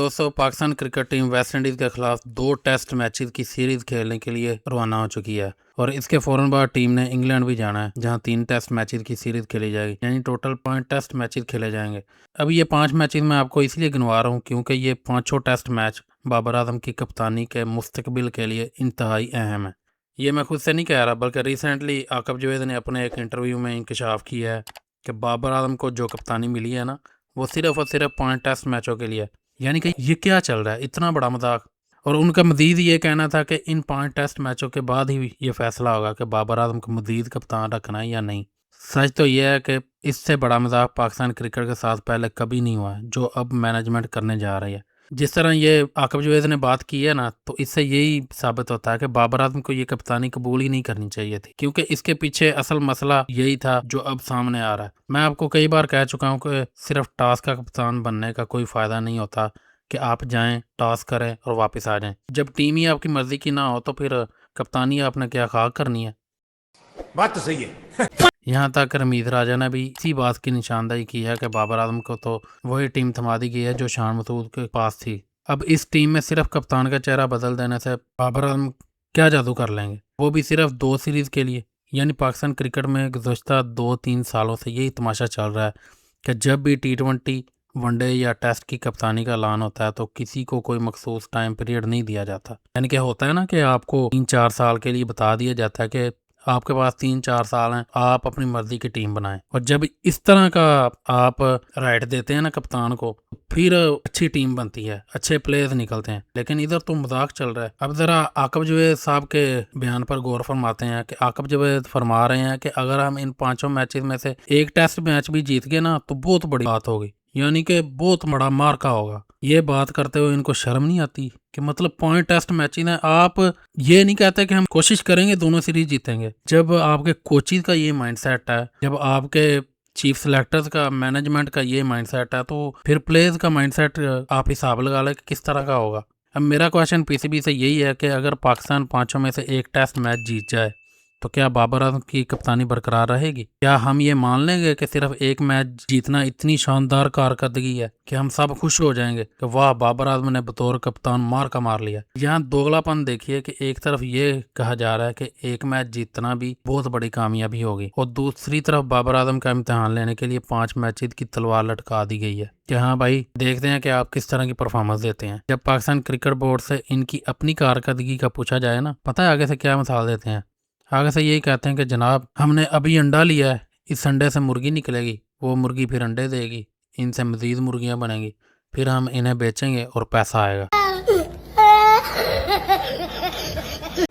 दोस्तों, Pakistan cricket team West Indies के खिलाफ 2 टेस्ट मैचेस की सीरीज़ खेलने के लिए रवाना हो चुकी है और इसके फ़ौरन बाद टीम ने इंग्लैंड भी जाना है, जहां 3 टेस्ट मैचेस की सीरीज़ खेली जाएगी, यानी टोटल 5 टेस्ट मैचेस खेले जाएंगे। अब ये 5 मैचेस मैं आपको इसलिए गिनवा रहा हूँ क्योंकि ये पाँचों टेस्ट मैच बाबर आजम की कप्तानी के मुस्तकबिल के लिए इंतहाई अहम है। ये मैं खुद से नहीं कह रहा, बल्कि रिसेंटली आकब जवेद ने अपने एक इंटरव्यू में इंकशाफ किया है कि बाबर आजम को जो कप्तानी मिली है ना, वो सिर्फ और सिर्फ 5 टेस्ट मैचों के लिए। यानी कि ये क्या चल रहा है, इतना बड़ा मजाक। और उनका मजीद ये कहना था कि इन 5 टेस्ट मैचों के बाद ही ये फैसला होगा कि बाबर आजम को मजीद कप्तान रखना है या नहीं। सच तो यह है कि इससे बड़ा मजाक पाकिस्तान क्रिकेट के साथ पहले कभी नहीं हुआ है, जो अब मैनेजमेंट करने जा रही है। जिस तरह ये आकब जवेद ने बात की है ना, तो इससे यही साबित होता है कि बाबर आजम को ये कप्तानी कबूल ही नहीं करनी चाहिए थी, क्योंकि इसके पीछे असल मसला यही था जो अब सामने आ रहा है। मैं आपको कई बार कह चुका हूँ कि सिर्फ टॉस का कप्तान बनने का कोई फ़ायदा नहीं होता कि आप जाएं, टॉस करें और वापस आ जाएं। जब टीम ही आपकी मर्जी की ना हो तो फिर कप्तानी आपने क्या खाक करनी है। बात तो सही है। यहाँ तक रमीज राजा ने भी इसी बात की निशानदाही की है कि बाबर आजम को तो वही टीम थमा दी गई है जो शान मसूद के पास थी। अब इस टीम में सिर्फ कप्तान का चेहरा बदल देने से बाबर आजम क्या जादू कर लेंगे, वो भी सिर्फ 2 सीरीज के लिए। यानी पाकिस्तान क्रिकेट में गुज़श्ता 2-3 सालों से यही तमाशा चल रहा है कि जब भी T20 वनडे या टेस्ट की कप्तानी का ऐलान होता है तो किसी को कोई मखसूस टाइम पीरियड नहीं दिया जाता। यानी कि होता है ना कि आपको 3-4 साल के लिए बता दिया जाता है कि आपके पास 3-4 साल हैं, आप अपनी मर्जी की टीम बनाएं। और जब इस तरह का आप राइट देते हैं ना कप्तान को, फिर अच्छी टीम बनती है, अच्छे प्लेयर्स निकलते हैं। लेकिन इधर तो मजाक चल रहा है। अब जरा आकब जवेद साहब के बयान पर गौर फरमाते हैं कि आकब जवेद फरमा रहे हैं कि अगर हम इन 5 मैचेस में से एक टेस्ट मैच भी जीत गए ना तो बहुत बड़ी बात होगी, यानी कि बहुत बड़ा मार्का होगा। ये बात करते हुए इनको शर्म नहीं आती कि मतलब 5 टेस्ट मैचेस हैं, आप ये नहीं कहते कि हम कोशिश करेंगे दोनों सीरीज जीतेंगे। जब आपके कोचिज का ये माइंडसेट है, जब आपके चीफ सेलेक्टर्स का, मैनेजमेंट का ये माइंडसेट है, तो फिर प्लेयर्स का माइंडसेट आप हिसाब लगा लें कि किस तरह का होगा। अब मेरा क्वेश्चन पीसीबी से यही है कि अगर पाकिस्तान 5 में से एक टेस्ट मैच जीत जाए तो क्या बाबर आजम की कप्तानी बरकरार रहेगी? क्या हम ये मान लेंगे कि सिर्फ एक मैच जीतना इतनी शानदार कारकर्दगी है कि हम सब खुश हो जाएंगे कि वाह, बाबर आजम ने बतौर कप्तान मार का मार लिया? यहाँ दोगलापन देखिए कि एक तरफ ये कहा जा रहा है कि एक मैच जीतना भी बहुत बड़ी कामयाबी होगी और दूसरी तरफ बाबर आजम का इम्तिहान लेने के लिए 5 मैचेस की तलवार लटका दी गई है कि हाँ भाई, देखते हैं कि आप किस तरह की परफॉर्मेंस देते हैं। जब पाकिस्तान क्रिकेट बोर्ड से इनकी अपनी कारकर्दगी का पूछा जाए ना, पता है आगे से क्या मिसाल देते हैं? आगे से यही कहते हैं कि जनाब, हमने अभी अंडा लिया है, इस अंडे से मुर्गी निकलेगी, वो मुर्गी फिर अंडे देगी, इनसे मजीद मुर्गियां बनेंगी, फिर हम इन्हें बेचेंगे और पैसा आएगा।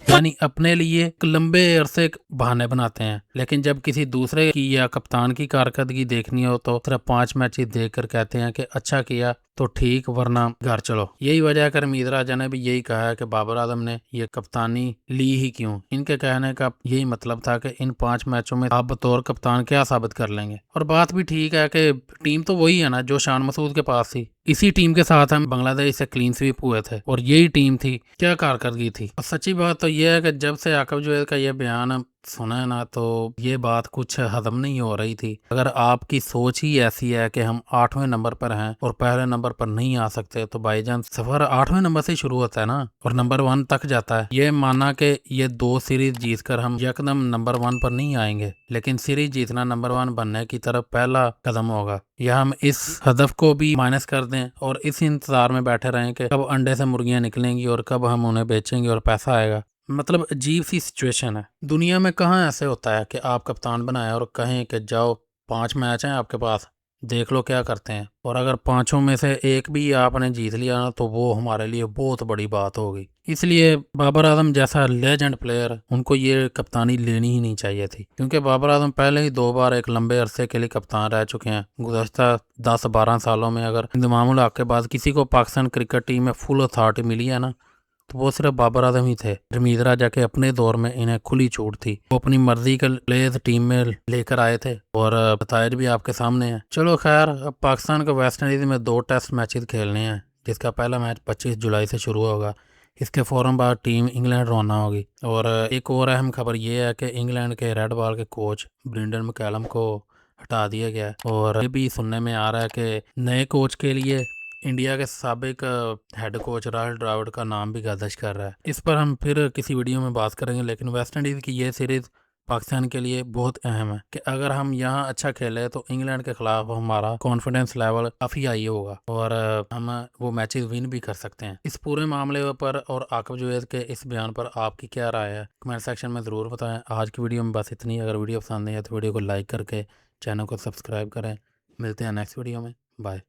यानी अपने लिए एक लंबे अरसे बहाने बनाते हैं, लेकिन जब किसी दूसरे की या कप्तान की कारकर्दगी देखनी हो तो सिर्फ 5 मैच ही देख कर कहते हैं कि अच्छा किया तो ठीक, वरना घर चलो। यही वजह है कि रमीज राजा ने भी यही कहा है कि बाबर आजम ने ये कप्तानी ली ही क्यों। इनके कहने का यही मतलब था कि इन 5 मैचों में आप बतौर कप्तान क्या साबित कर लेंगे। और बात भी ठीक है कि टीम तो वही है ना जो शान मसूद के पास थी। इसी टीम के साथ हम बांग्लादेश से क्लीन स्वीप हुए थे और यही टीम थी। क्या कारकर्दगी थी। और सच्ची बात तो यह है कि जब से आकब जवेद का यह बयान सुना है ना, तो ये बात कुछ हजम नहीं हो रही थी। अगर आपकी सोच ही ऐसी है कि हम 8वें नंबर पर हैं और पहले नंबर पर नहीं आ सकते, तो भाईजान सफर 8वें नंबर से शुरू होता है ना और नंबर 1 तक जाता है। ये माना कि ये 2 सीरीज जीत कर हम यकदम नंबर 1 पर नहीं आएंगे, लेकिन सीरीज जीतना नंबर 1 बनने की तरफ पहला कदम होगा। या हम इस हदफ को भी माइनस कर दें और इस इंतजार में बैठे रहें कि कब अंडे से मुर्गियां निकलेंगी और कब हम उन्हें बेचेंगे और पैसा आएगा। मतलब अजीब सी सिचुएशन है। दुनिया में कहाँ ऐसे होता है कि आप कप्तान बनाए और कहें कि जाओ 5 मैच हैं आपके पास, देख लो क्या करते हैं, और अगर 5 में से एक भी आपने जीत लिया ना तो वो हमारे लिए बहुत बड़ी बात होगी। इसलिए बाबर आजम जैसा लेजेंड प्लेयर, उनको ये कप्तानी लेनी ही नहीं चाहिए थी, क्योंकि बाबर आजम पहले ही 2 बार एक लंबे अरसे के लिए कप्तान रह चुके हैं। गुज़श्ता 10-12 सालों में अगर इंतज़ामुल हक के बाद किसी को पाकिस्तान क्रिकेट टीम में फुल अथॉरिटी मिली है ना, तो वो सिर्फ बाबर आजम ही थे। रमीज राजा के अपने दौर में इन्हें खुली छूट थी, वो अपनी मर्जी के प्लेयर्स टीम में लेकर आए थे और नताइज भी आपके सामने हैं। चलो खैर, अब पाकिस्तान को वेस्ट इंडीज में 2 टेस्ट मैचेस खेलने हैं, जिसका पहला मैच 25 जुलाई से शुरू होगा। इसके फौरन बाद टीम इंग्लैंड रवाना होगी। और एक और अहम खबर ये है कि इंग्लैंड के रेड बॉल के कोच ब्रेंडन मैकलम को हटा दिया गया है और ये भी सुनने में आ रहा है कि नए कोच के लिए इंडिया के साबिक हेड कोच राहुल द्रविड़ का नाम भी गर्दिश कर रहा है। इस पर हम फिर किसी वीडियो में बात करेंगे, लेकिन वेस्ट इंडीज़ की ये सीरीज़ पाकिस्तान के लिए बहुत अहम है कि अगर हम यहाँ अच्छा खेले तो इंग्लैंड के खिलाफ हमारा कॉन्फिडेंस लेवल काफ़ी हाई होगा और हम वो मैचेस विन भी कर सकते हैं। इस पूरे मामले पर और आकिब जुवैद के इस बयान पर आपकी क्या राय है, कमेंट सेक्शन में ज़रूर बताएं। आज की वीडियो में बस इतनी। अगर वीडियो पसंद नहीं है तो वीडियो को लाइक करके चैनल को सब्सक्राइब करें। मिलते हैं नेक्स्ट वीडियो में। बाय।